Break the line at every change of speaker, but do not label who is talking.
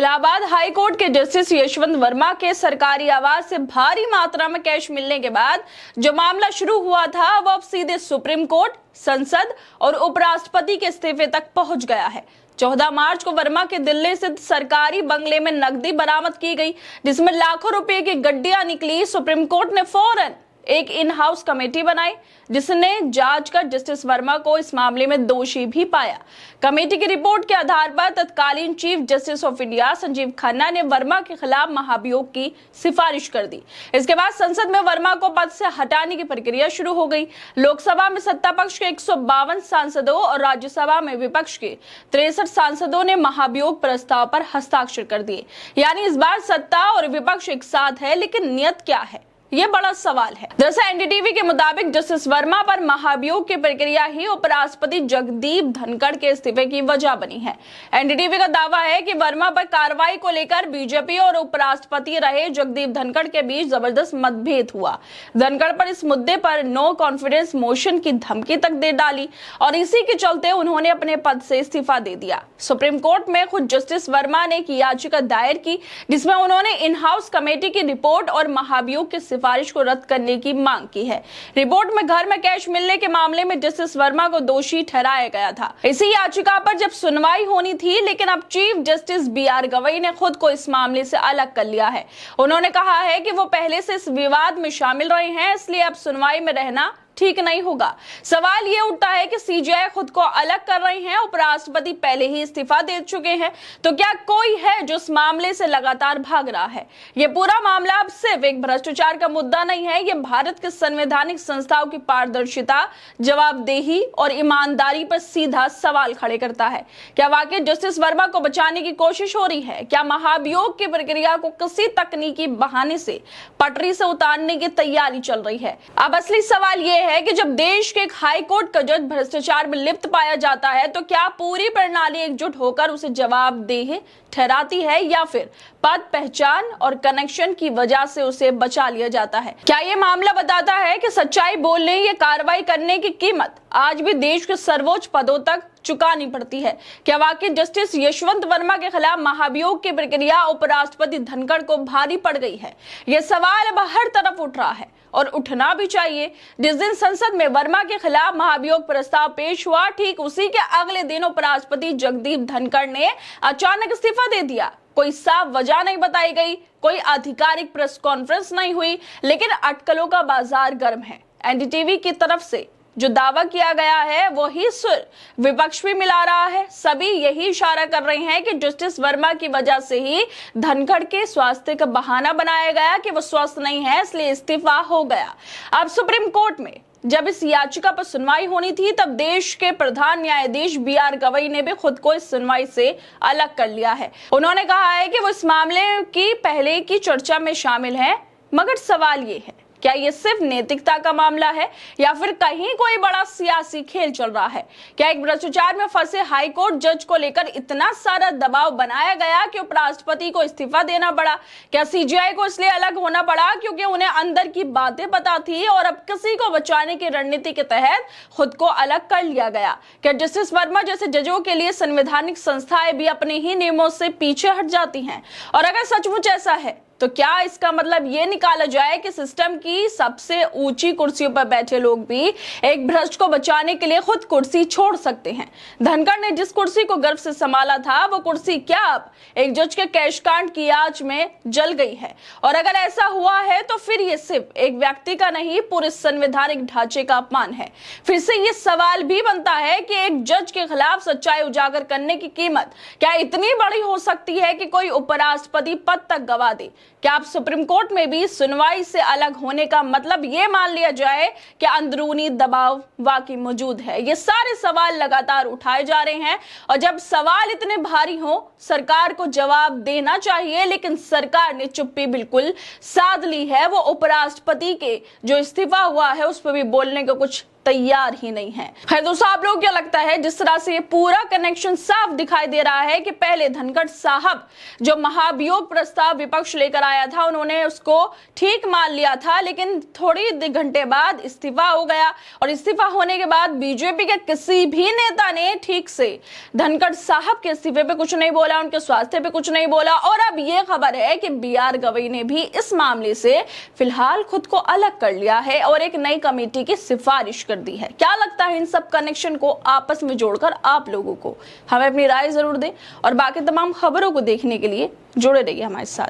Allahabad high court के justice Yashwant Verma के सरकारी आवास से भारी मात्रा में कैश मिलने के बाद जो मामला शुरू हुआ था वो अब सीधे सुप्रीम कोर्ट, संसद और उपराष्ट्रपति के इस्तीफे तक पहुंच गया है। 14 मार्च को वर्मा के दिल्ली स्थित सरकारी बंगले में नकदी बरामद की गई, जिसमें लाखों रुपए की गड्डियां निकली। सुप्रीम कोर्ट ने फौरन एक इन हाउस कमेटी बनाई, जिसने जांच कर जस्टिस वर्मा को इस मामले में दोषी भी पाया। कमेटी की रिपोर्ट के आधार पर तत्कालीन chief justice of India Sanjeev Khanna ने वर्मा के खिलाफ महाभियोग की सिफारिश कर दी। इसके बाद संसद में वर्मा को पद से हटाने की प्रक्रिया शुरू हो गई। लोकसभा में सत्ता पक्ष के 152 सांसदों और राज्यसभा में विपक्ष के 63 सांसदों ने महाभियोग प्रस्ताव पर हस्ताक्षर कर दिए। यानी इस बार सत्ता और विपक्ष एक साथ है, लेकिन नियत क्या है, ये बड़ा सवाल है। दरअसल एनडीटीवी के मुताबिक जस्टिस वर्मा पर महाभियोग की प्रक्रिया ही उपराष्ट्रपति जगदीप धनखड़ के इस्तीफे की वजह बनी है। एनडीटीवी का दावा है कि वर्मा पर कार्रवाई को लेकर बीजेपी और उपराष्ट्रपति रहे जगदीप धनखड़ के बीच जबरदस्त मतभेद हुआ। धनखड़ पर इस मुद्दे पर नो कॉन्फिडेंस मोशन की धमकी तक दे डाली और इसी के चलते उन्होंने अपने पद से इस्तीफा दे दिया। सुप्रीम कोर्ट में खुद जस्टिस वर्मा ने एक याचिका दायर की, जिसमें उन्होंने इन हाउस कमेटी की रिपोर्ट और महाभियोग की सिफारिश को रद्द करने की मांग की है। रिपोर्ट में घर में कैश मिलने के मामले में जस्टिस वर्मा को दोषी ठहराया गया था। इसी याचिका पर जब सुनवाई होनी थी, लेकिन अब चीफ जस्टिस बीआर गवई ने खुद को इस मामले से अलग कर लिया है। उन्होंने कहा है कि वो पहले से इस विवाद में शामिल रहे हैं, इसलिए अब सुनवाई में रहना ठीक नहीं होगा। सवाल ये उठता है कि सीजेआई खुद को अलग कर रही है, उपराष्ट्रपति पहले ही इस्तीफा दे चुके हैं, तो क्या कोई है जो इस मामले से लगातार भाग रहा है? ये पूरा मामला अब सिर्फ एक भ्रष्टाचार का मुद्दा नहीं है, ये भारत के संवैधानिक संस्थाओं की पारदर्शिता, जवाबदेही और ईमानदारी पर सीधा सवाल खड़े करता है। क्या वाकई जस्टिस वर्मा को बचाने की कोशिश हो रही है? क्या महाभियोग की प्रक्रिया को किसी तकनीकी बहाने से पटरी से उतारने की तैयारी चल रही है? अब असली सवाल ये है कि जब देश के एक हाई कोर्ट का जज भ्रष्टाचार में लिप्त पाया जाता है, तो क्या पूरी प्रणाली एकजुट होकर उसे जवाबदेह ठहराती है, या फिर पद, पहचान और कनेक्शन की वजह से उसे बचा लिया जाता है? क्या ये मामला बताता है कि सच्चाई बोलने या कार्रवाई करने की कीमत आज भी देश के सर्वोच्च पदों तक चुकानी पड़ती है? क्या वाकई जस्टिस यशवंत वर्मा के खिलाफ महाभियोग की प्रक्रिया उपराष्ट्रपति धनखड़ को भारी पड़ गई है? यह सवाल अब हर तरफ उठ रहा है और उठना भी चाहिए। जिस दिन संसद में वर्मा के खिलाफ महाभियोग प्रस्ताव पेश हुआ, ठीक उसी के अगले दिन उपराष्ट्रपति जगदीप धनखड़ ने अचानक इस्तीफा दे दिया। कोई साफ वजह नहीं बताई गई, कोई आधिकारिक प्रेस कॉन्फ्रेंस नहीं हुई, लेकिन अटकलों का बाजार गर्म है। एनडीटीवी की तरफ से जो दावा किया गया है वही सुर विपक्ष भी मिला रहा है। सभी यही इशारा कर रहे हैं कि जस्टिस वर्मा की वजह से ही धनखड़ के स्वास्थ्य का बहाना बनाया गया कि वो स्वस्थ नहीं है, इसलिए इस्तीफा हो गया। अब सुप्रीम कोर्ट में जब इस याचिका पर सुनवाई होनी थी, तब देश के प्रधान न्यायाधीश बीआर गवई ने भी खुद को इस सुनवाई से अलग कर लिया है। उन्होंने कहा है कि वो इस मामले की पहले की चर्चा में शामिल है, मगर सवाल ये है, क्या ये सिर्फ नैतिकता का मामला है या फिर कहीं कोई बड़ा सियासी खेल चल रहा है? क्या एक भ्रष्टाचार में फंसे हाई कोर्ट जज को लेकर इतना सारा दबाव बनाया गया कि उपराष्ट्रपति को इस्तीफा देना पड़ा? क्या सीजेआई को इसलिए अलग होना पड़ा क्योंकि उन्हें अंदर की बातें पता थी और अब किसी को बचाने की रणनीति के तहत खुद को अलग कर लिया गया? क्या जस्टिस वर्मा जैसे जजों के लिए संवैधानिक संस्थाएं भी अपने ही नियमों से पीछे हट जाती हैं? और अगर सचमुच ऐसा है, तो क्या इसका मतलब ये निकाला जाए कि सिस्टम की सबसे ऊंची कुर्सियों पर बैठे लोग भी एक भ्रष्ट को बचाने के लिए खुद कुर्सी छोड़ सकते हैं? धनखड़ ने जिस कुर्सी को गर्व से संभाला था, वो कुर्सी क्या अब एक जज के कैश कांड की आंच में जल गई है? और अगर ऐसा हुआ है, तो फिर ये सिर्फ एक व्यक्ति का नहीं, पूरे संवैधानिक ढांचे का अपमान है। फिर से ये सवाल भी बनता है कि एक जज के खिलाफ सच्चाई उजागर करने की कीमत क्या इतनी बड़ी हो सकती है कि कोई उपराष्ट्रपति पद तक गवा दे? क्या अब सुप्रीम कोर्ट में भी सुनवाई से अलग होने का मतलब ये मान लिया जाए कि अंदरूनी दबाव वाकई मौजूद है? ये सारे सवाल लगातार उठाए जा रहे हैं और जब सवाल इतने भारी हो, सरकार को जवाब देना चाहिए, लेकिन सरकार ने चुप्पी बिल्कुल साध ली है। वो उपराष्ट्रपति के जो इस्तीफा हुआ है उस पर भी बोलने को कुछ तैयार ही नहीं है। खैर दोस्तों, आप लोगों को क्या लगता है, जिस तरह से ये पूरा कनेक्शन साफ दिखाई दे रहा है कि पहले धनखड़ साहब जो महाभियोग प्रस्ताव विपक्ष लेकर आया था, उन्होंने उसको ठीक मान लिया था, लेकिन थोड़ी घंटे बाद इस्तीफा हो गया और इस्तीफा होने के बाद बीजेपी के किसी भी नेता ने ठीक से धनखड़ साहब के इस्तीफे पे कुछ नहीं बोला, उनके स्वास्थ्य पे कुछ नहीं बोला। और अब ये खबर है कि BR गवई ने भी इस मामले से फिलहाल खुद को अलग कर लिया है और एक नई कमेटी की सिफारिश कर दी है। क्या लगता है इन सब कनेक्शन को आपस में जोड़कर आप लोगों को? हमें अपनी राय जरूर दें और बाकी तमाम खबरों को देखने के लिए जुड़े रहिए हमारे साथ।